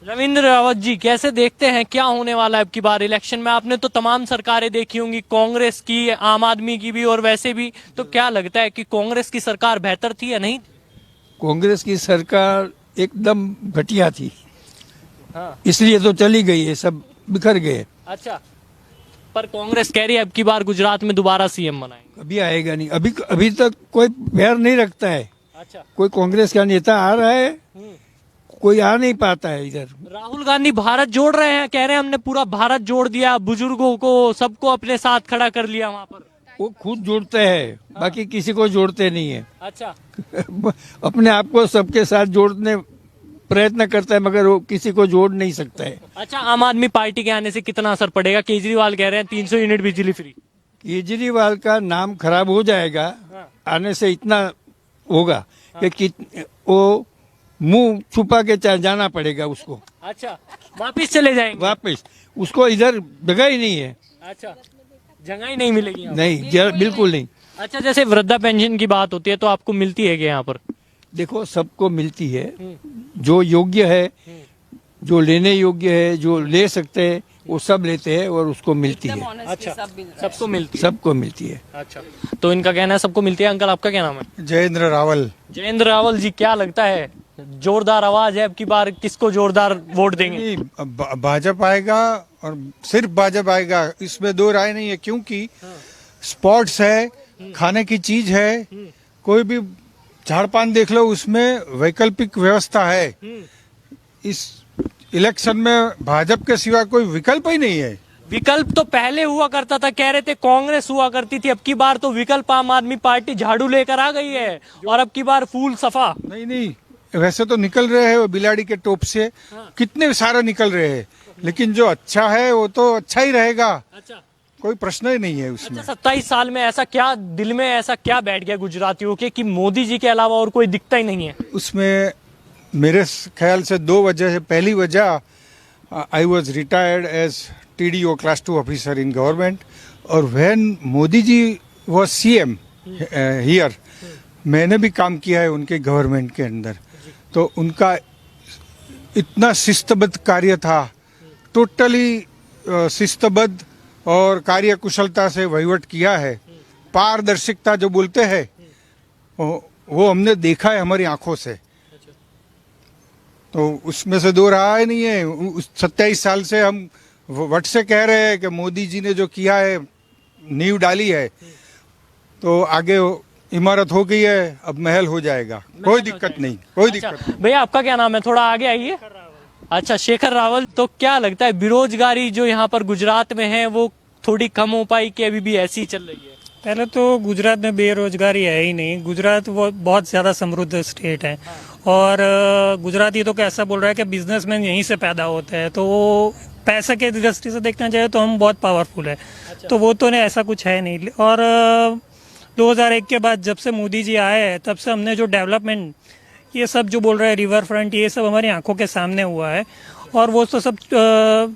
रविंद्र रावत जी, कैसे देखते हैं क्या होने वाला है अब की बार इलेक्शन में? आपने तो तमाम सरकारें देखी होंगी, कांग्रेस की, आम आदमी की भी और वैसे भी, तो क्या लगता है कि कांग्रेस की सरकार बेहतर थी या नहीं? कांग्रेस की सरकार एकदम घटिया थी, हाँ। इसलिए तो चली गई है, सब बिखर गए। अच्छा, पर कांग्रेस कह रही है अब की बार गुजरात में दोबारा सीएम बनाएंगे। कभी आएगा नहीं, अभी अभी तक कोई पैर नहीं रखता है। अच्छा। कोई कांग्रेस का नेता आ रहा है, कोई आ नहीं पाता है इधर। राहुल गांधी भारत जोड़ रहे हैं, कह रहे हैं हमने पूरा भारत जोड़ दिया, बुजुर्गों को सबको अपने साथ खड़ा कर लिया वहाँ पर। वो खुद जोड़ते हैं, बाकी किसी को जोड़ते नहीं है। अच्छा। अपने आप को सबके साथ जोड़ने प्रयत्न करता है, मगर वो किसी को जोड़ नहीं सकता है। अच्छा, आम आदमी पार्टी के आने से कितना असर पड़ेगा? केजरीवाल कह रहे हैं 300 यूनिट बिजली फ्री। केजरीवाल का नाम खराब हो जाएगा। आने से इतना होगा कि वो मुंह छुपा के जाना पड़ेगा उसको। अच्छा, वापिस चले जाएंगे? वापस उसको इधर जगह ही नहीं है। अच्छा, जगह ही नहीं मिलेगी यहाँ पर? नहीं, बिल्कुल नहीं। अच्छा, जैसे वृद्धा पेंशन की बात होती है तो आपको मिलती है क्या यहाँ पर? देखो, सबको मिलती है, जो योग्य है, जो लेने योग्य है, जो ले सकते हैं वो सब लेते हैं और उसको मिलती है। अच्छा, सबको मिलती है? सबको मिलती है। अच्छा, तो इनका कहना है सबको मिलती है। अंकल, आपका क्या नाम है? जयेंद्र रावल। जयेंद्र रावल जी, क्या लगता है जोरदार आवाज है अब की बार, किसको जोरदार वोट देंगे? भाजपा आएगा और सिर्फ भाजपा आएगा, इसमें दो राय नहीं है, क्योंकि स्पोर्ट्स है, खाने की चीज है, कोई भी झाड़ पान देख लो उसमें वैकल्पिक व्यवस्था है। इस इलेक्शन में भाजपा के सिवा कोई विकल्प ही नहीं है। विकल्प तो पहले हुआ करता था, कह रहे थे कांग्रेस हुआ करती थी, अब की बार तो विकल्प आम आदमी पार्टी झाड़ू लेकर आ गई है और अब की बार फूल सफा। नहीं, वैसे तो निकल रहे हैं वो बिलाड़ी के टोप से, कितने सारे निकल रहे हैं, लेकिन जो अच्छा है वो तो अच्छा ही रहेगा। अच्छा, कोई प्रश्न ही नहीं है उसमें। अच्छा, 27 साल में ऐसा क्या दिल में ऐसा क्या बैठ गया गुजरातियों के कि मोदी जी के अलावा और कोई दिखता ही नहीं है? उसमें मेरे ख्याल से दो वजह है। पहली वजह, I was retired as TDO class 2 officer in government, और when Modi ji was CM here, मैंने भी काम किया है उनके गवर्नमेंट के अंदर, तो उनका इतना शिस्तबद्ध कार्य था, टोटली शिस्तबद्ध और कार्यकुशलता से वहीवट किया है। पारदर्शिता जो बोलते हैं वो हमने देखा है हमारी आंखों से, तो उसमें से दो रहा ही नहीं है। 27 साल से हम वट से कह रहे हैं कि मोदी जी ने जो किया है, नींव डाली है, तो आगे इमारत हो गई है, अब महल हो जाएगा, कोई दिक्कत नहीं, कोई दिक्कत नहीं। भैया, आपका क्या नाम है? थोड़ा आगे आइए। अच्छा, शेखर रावल, तो क्या लगता है बेरोजगारी जो यहाँ पर गुजरात में है वो थोड़ी कम हो पाई कि अभी भी ऐसी ही चल रही है? पहले तो गुजरात में बेरोजगारी है ही नहीं। गुजरात वो बहुत ज्यादा समृद्ध स्टेट है, और गुजराती तो कैसा बोल रहा है कि बिजनेसमैन यहीं से पैदा होते हैं, तो वो पैसे के दृष्टि से देखना चाहिए तो हम बहुत पावरफुल है। अच्छा। तो वो तो नहीं, ऐसा कुछ है नहीं। और 2001 के बाद जब से मोदी जी आए हैं, तब से हमने जो डेवलपमेंट, ये सब जो बोल रहे हैं रिवर फ्रंट, ये सब हमारी आंखों के सामने हुआ है। और वो तो सब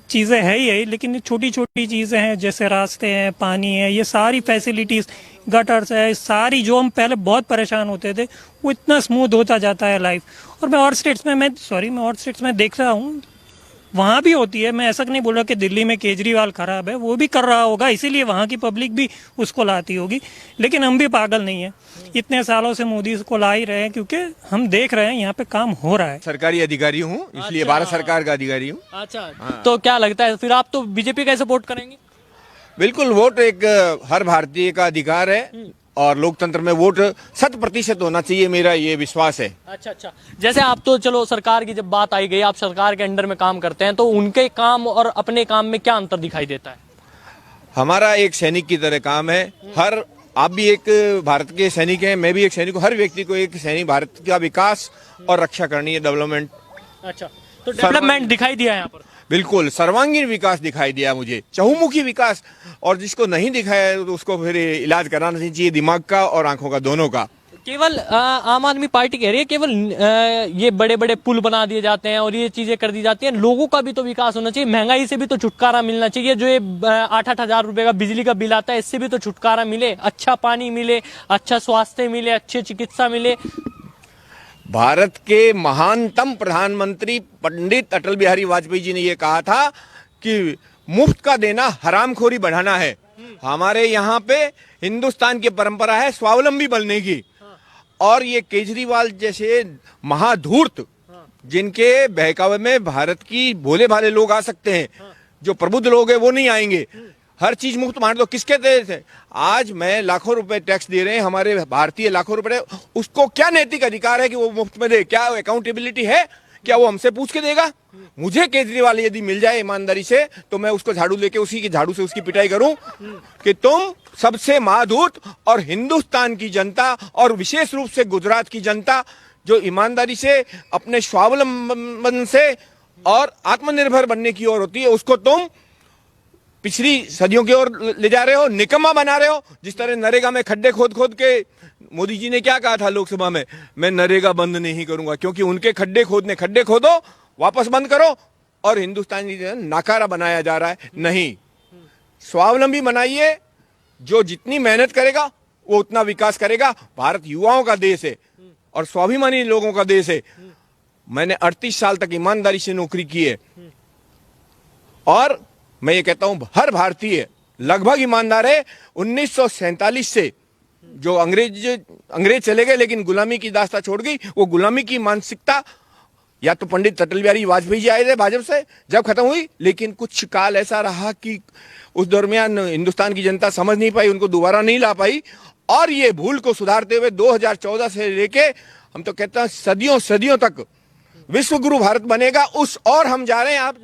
चीज़ें है ही, लेकिन छोटी छोटी चीज़ें हैं, जैसे रास्ते हैं, पानी है, ये सारी फैसिलिटीज़, गटर्स है, सारी जो हम पहले बहुत परेशान होते थे, वो इतना स्मूथ होता जाता है लाइफ। और मैं और स्टेट्स में देख रहा हूँ, वहाँ भी होती है। मैं ऐसा नहीं बोल रहा कि दिल्ली में केजरीवाल खराब है, वो भी कर रहा होगा, इसीलिए वहाँ की पब्लिक भी उसको लाती होगी, लेकिन हम भी पागल नहीं है। इतने सालों से मोदी को ला ही रहे हैं, क्योंकि हम देख रहे हैं यहाँ पे काम हो रहा है। सरकारी अधिकारी हूँ, इसलिए अच्छा। भारत सरकार का अधिकारी हूँ। अच्छा, तो क्या लगता है फिर आप तो बीजेपी का सपोर्ट करेंगे? बिल्कुल, वोट एक हर भारतीय का अधिकार है और लोकतंत्र में वोट 100% होना चाहिए, मेरा ये विश्वास है। अच्छा, जैसे आप तो चलो सरकार की जब बात आई गई, आप सरकार के अंडर में काम करते हैं, तो उनके काम और अपने काम में क्या अंतर दिखाई देता है? हमारा एक सैनिक की तरह काम है। आप भी एक भारत के सैनिक हैं, मैं भी एक सैनिक हूँ। हर व्यक्ति को एक सैनिक भारत का विकास और रक्षा करनी है, डेवलपमेंट। अच्छा, तो डेवलपमेंट दिखाई दिया यहाँ पर? बिल्कुल, सर्वांगीण विकास दिखाई दिया मुझे, चहुमुखी विकास। और जिसको नहीं दिखाया तो उसको फिर इलाज कराना चाहिए, दिमाग का और आंखों का, दोनों का। केवल आम आदमी पार्टी कह रही है केवल ये बड़े बड़े पुल बना दिए जाते हैं और ये चीजें कर दी जाती हैं, लोगों का भी तो विकास होना चाहिए, महंगाई से भी तो छुटकारा मिलना चाहिए। जो ये 8-8 हजार रुपए का बिजली का बिल आता है, इससे भी तो छुटकारा मिले, अच्छा पानी मिले, अच्छा स्वास्थ्य मिले, अच्छी चिकित्सा मिले। भारत के महानतम प्रधानमंत्री पंडित अटल बिहारी वाजपेयी जी ने यह कहा था कि मुफ्त का देना हरामखोरी बढ़ाना है। हमारे यहाँ पे हिंदुस्तान की परंपरा है स्वावलंबी बनने की, और ये केजरीवाल जैसे महाधूर्त जिनके बहकावे में भारत की भोले भाले लोग आ सकते हैं, जो प्रबुद्ध लोग हैं वो नहीं आएंगे। हर चीज मुफ्त बांट दो, किसके दे थे? आज मैं लाखों रुपए टैक्स दे रहे हैं, हमारे भारतीय लाखों रुपए, उसको क्या नैतिक अधिकार है कि वो मुफ्त में दे? क्या अकाउंटेबिलिटी है? क्या वो हमसे पूछ के देगा? मुझे केजरीवाल यदि मिल जाए ईमानदारी से तो मैं उसको झाड़ू लेके उसी की झाड़ू से उसकी पिटाई करूं कि तुम सबसे महाधूर्त, और हिंदुस्तान की जनता और विशेष रूप से गुजरात की जनता जो ईमानदारी से अपने स्वावलंबन से और आत्मनिर्भर बनने की ओर होती है, उसको तुम पिछली सदियों की ओर ले जा रहे हो, निकम्मा बना रहे हो। जिस तरह नरेगा में खड्डे खोद खोद के मोदी जी ने क्या कहा था लोकसभा में, मैं नरेगा बंद नहीं करूंगा, क्योंकि उनके खड्डे खोदो, वापस बंद करो, और हिंदुस्तान नाकारा बनाया जा रहा है। नहीं, स्वावलंबी बनाइए, जो जितनी मेहनत करेगा वो उतना विकास करेगा। भारत युवाओं का देश है और स्वाभिमानी लोगों का देश है। मैंने 38 साल तक ईमानदारी से नौकरी की है, और मैं ये कहता हूं हर भारतीय लगभग ईमानदार है। 1947 से जो अंग्रेज चले गए लेकिन गुलामी की दास्ता छोड़ गई, वो गुलामी की मानसिकता या तो पंडित अटल बिहारी वाजपेयी जी आए थे भाजपा से जब खत्म हुई, लेकिन कुछ काल ऐसा रहा कि उस दरमियान हिंदुस्तान की जनता समझ नहीं पाई, उनको दोबारा नहीं ला पाई, और ये भूल को सुधारते हुए 2014 से लेके हम तो कहते हैं सदियों सदियों तक विश्व गुरु भारत बनेगा, उस और हम जा रहे हैं। आप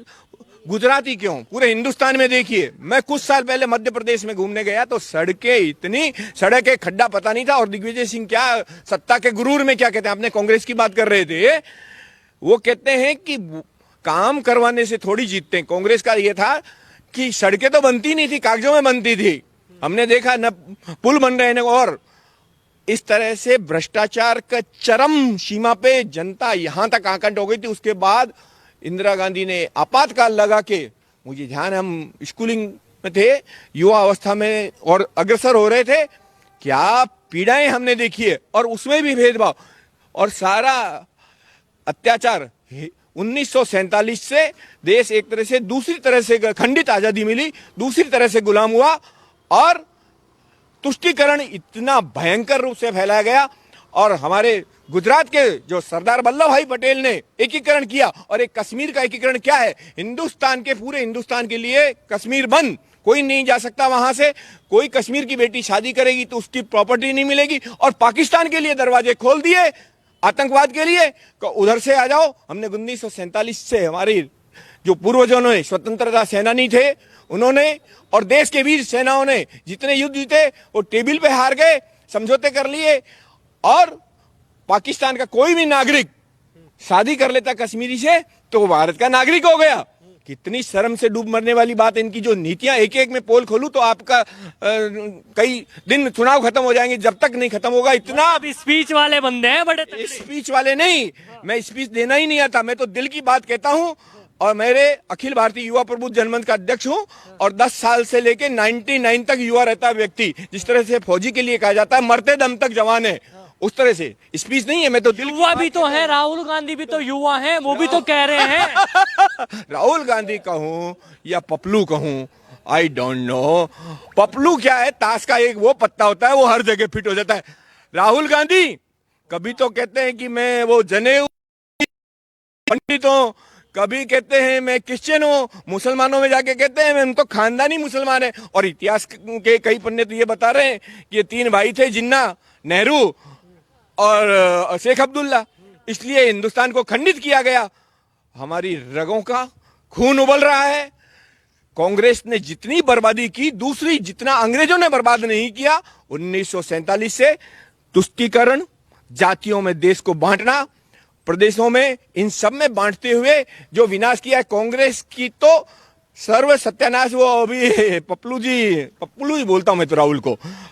गुजराती क्यों, पूरे हिंदुस्तान में देखिए। मैं कुछ साल पहले मध्य प्रदेश में घूमने गया तो सड़क एक खड्डा पता नहीं था, और दिग्विजय सिंह क्या सत्ता के गुरूर में क्या कहते हैं, आपने कांग्रेस की बात कर रहे थे, वो कहते हैं कि काम करवाने से थोड़ी जीतते हैं। कांग्रेस का ये था कि सड़कें तो बनती नहीं थी, कागजों में बनती थी। हमने देखा न पुल बन रहे हैं, और इस तरह से भ्रष्टाचार का चरम सीमा पे जनता यहां तक आकंठ हो गई थी। उसके बाद इंदिरा गांधी ने आपातकाल लगा के, मुझे ध्यान, हम स्कूलिंग में थे, युवा अवस्था में और अग्रसर हो रहे थे, क्या पीड़ाएं हमने देखी है, और उसमें भी भेदभाव और सारा अत्याचार। 1947 से देश एक तरह से दूसरी तरह से खंडित आजादी मिली, दूसरी तरह से गुलाम हुआ, और तुष्टीकरण इतना भयंकर रूप से फैलाया गया। और हमारे गुजरात के जो सरदार वल्लभ भाई पटेल ने एकीकरण किया, और एक कश्मीर का एकीकरण क्या है, हिंदुस्तान के पूरे हिंदुस्तान के लिए कश्मीर बंद, कोई नहीं जा सकता वहां से। कोई कश्मीर की बेटी शादी करेगी तो उसकी प्रॉपर्टी नहीं मिलेगी, और पाकिस्तान के लिए दरवाजे खोल दिए आतंकवाद के लिए, उधर से आ जाओ। हमने 1947 से हमारी जो पूर्वजों ने स्वतंत्रता सेनानी थे उन्होंने, और देश के वीर सेनाओं ने जितने युद्ध जीते वो टेबल पे हार गए, समझौते कर लिए, और पाकिस्तान का कोई भी नागरिक शादी कर लेता कश्मीरी से तो वो भारत का नागरिक हो गया। कितनी शर्म से डूब मरने वाली बात है इनकी जो नीतियां। एक एक में पोल खोलूं तो आपका कई दिन चुनाव खत्म हो जाएंगे, जब तक नहीं खत्म होगा इतना। अभी स्पीच वाले बंदे हैं बड़े, स्पीच वाले नहीं, मैं स्पीच देना ही नहीं आता, मैं तो दिल की बात कहता हूं। और मेरे अखिल भारतीय युवा प्रबुद्ध जनमंच का अध्यक्ष हूं, और 10 साल से लेके 99 तक युवा रहता है व्यक्ति। जिस तरह से फौजी के लिए कहा जाता है मरते दम तक जवान है, उस तरह से स्पीच नहीं है। मैं तो युवा भी तो है, राहुल गांधी भी तो युवा हैं, वो भी तो कह रहे हैं। राहुल गांधी कहूं या पपलू कहूं, आई डोंट नो। पपलू क्या है, ताश का एक वो पत्ता होता है, वो हर जगह फिट हो जाता है। राहुल गांधी कभी तो कहते हैं कि मैं वो जनेऊ पंडित हूं, कभी कहते हैं मैं क्रिश्चियन हूं, मुसलमानों में जाके कहते हैं मैं तो खानदानी मुसलमान है। और इतिहास के कई पन्ने तो ये बता रहे हैं कि ये 3 भाई थे, जिन्ना, नेहरू और शेख अब्दुल्ला, इसलिए हिंदुस्तान को खंडित किया गया। हमारी रगों का खून उबल रहा है। कांग्रेस ने जितनी बर्बादी की, दूसरी जितना अंग्रेजों ने बर्बाद नहीं किया। 1947 से तुष्टीकरण, जातियों में देश को बांटना, प्रदेशों में, इन सब में बांटते हुए जो विनाश किया है कांग्रेस की, तो सर्व सत्यानाश। वो अभी पप्पू जी बोलता हूं मैं तो राहुल को,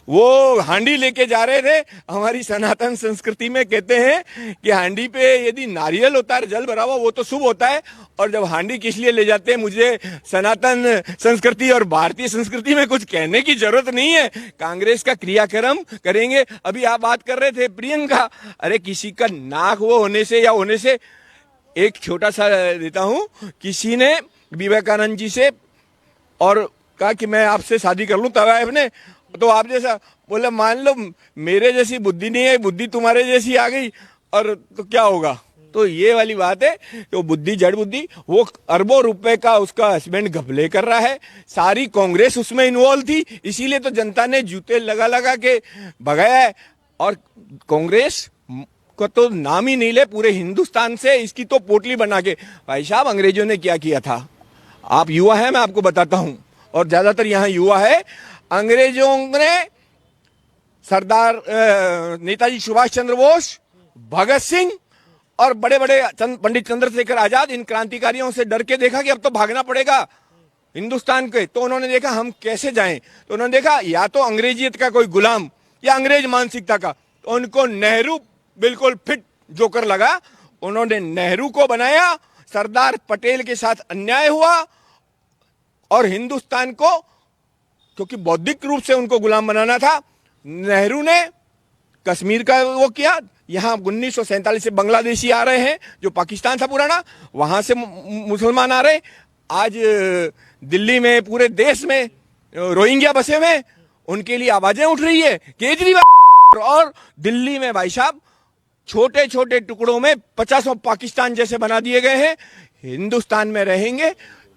वो हांडी लेके जा रहे थे। हमारी सनातन संस्कृति में कहते हैं कि हांडी पे यदि नारियल होता है, जल भरा हुआ, वो तो शुभ होता है। और जब हांडी किस लिए ले जाते हैं, मुझे सनातन संस्कृति और भारतीय संस्कृति में कुछ कहने की जरूरत नहीं है। कांग्रेस का क्रियाक्रम करेंगे। अभी आप बात कर रहे थे प्रियंका, अरे किसी का नाक वो होने से या होने से, एक छोटा सा देता हूं, किसी ने विवेकानंद जी से और कहा कि मैं आपसे शादी कर लूं तवायफ ने, तो आप जैसा बोले, मान लो मेरे जैसी बुद्धि नहीं है, बुद्धि तुम्हारे जैसी आ गई और तो क्या होगा। तो ये वाली बात है, तो बुद्धि जड़ बुद्धि, वो अरबों रुपए का उसका हस्बैंड घपले कर रहा है। सारी कांग्रेस उसमें इन्वॉल्व थी, इसीलिए तो जनता ने जूते लगा लगा के भगाया है। और कांग्रेस को तो नाम ही नहीं ले पूरे हिंदुस्तान से, इसकी तो पोटली बना के। भाई साहब, अंग्रेजों ने क्या किया था, आप युवा हैं, मैं आपको बताता हूं, और ज्यादातर यहाँ युवा है। अंग्रेजों ने सरदार नेताजी सुभाष चंद्र बोस, भगत सिंह और बड़े बड़े पंडित चंद्रशेखर आजाद, इन क्रांतिकारियों से डर के देखा कि अब तो भागना पड़ेगा हिंदुस्तान के। तो उन्होंने देखा हम कैसे जाएं, तो उन्होंने देखा या तो अंग्रेजियत का कोई गुलाम या अंग्रेज मानसिकता का, तो उनको नेहरू बिल्कुल फिट जोकर लगा। उन्होंने नेहरू को बनाया, सरदार पटेल के साथ अन्याय हुआ और हिंदुस्तान को, क्योंकि बौद्धिक रूप से उनको गुलाम बनाना था, नेहरू ने कश्मीर का वो किया। यहाँ 1947 से बांग्लादेशी आ रहे हैं, जो पाकिस्तान था पुराना, वहां से मुसलमान आ रहे। आज दिल्ली में, पूरे देश में रोहिंग्या बसे हुए, उनके लिए आवाजें उठ रही है। केजरीवाल और दिल्ली में भाई साहब छोटे छोटे टुकड़ों में 50 पाकिस्तान जैसे बना दिए गए हैं। हिंदुस्तान में रहेंगे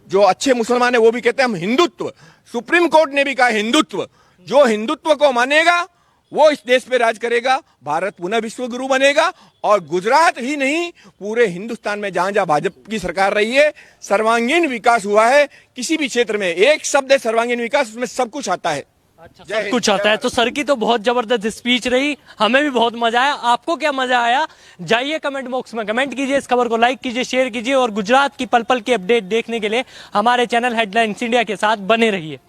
जो अच्छे मुसलमान है, वो भी कहते हैं हम हिंदुत्व, सुप्रीम कोर्ट ने भी कहा हिंदुत्व, जो हिंदुत्व को मानेगा वो इस देश पे राज करेगा, भारत पुनः विश्व गुरु बनेगा। और गुजरात ही नहीं, पूरे हिंदुस्तान में जहां जहां भाजपा की सरकार रही है, सर्वांगीण विकास हुआ है। किसी भी क्षेत्र में एक शब्द है सर्वांगीण विकास, उसमें सब कुछ आता है। अच्छा, सब कुछ आता है। तो सर की तो बहुत जबरदस्त स्पीच रही, हमें भी बहुत मजा आया। आपको क्या मजा आया, जाइए कमेंट बॉक्स में कमेंट कीजिए, इस खबर को लाइक कीजिए, शेयर कीजिए, और गुजरात की पल पल की अपडेट देखने के लिए हमारे चैनल हेडलाइंस इंडिया के साथ बने रहिए।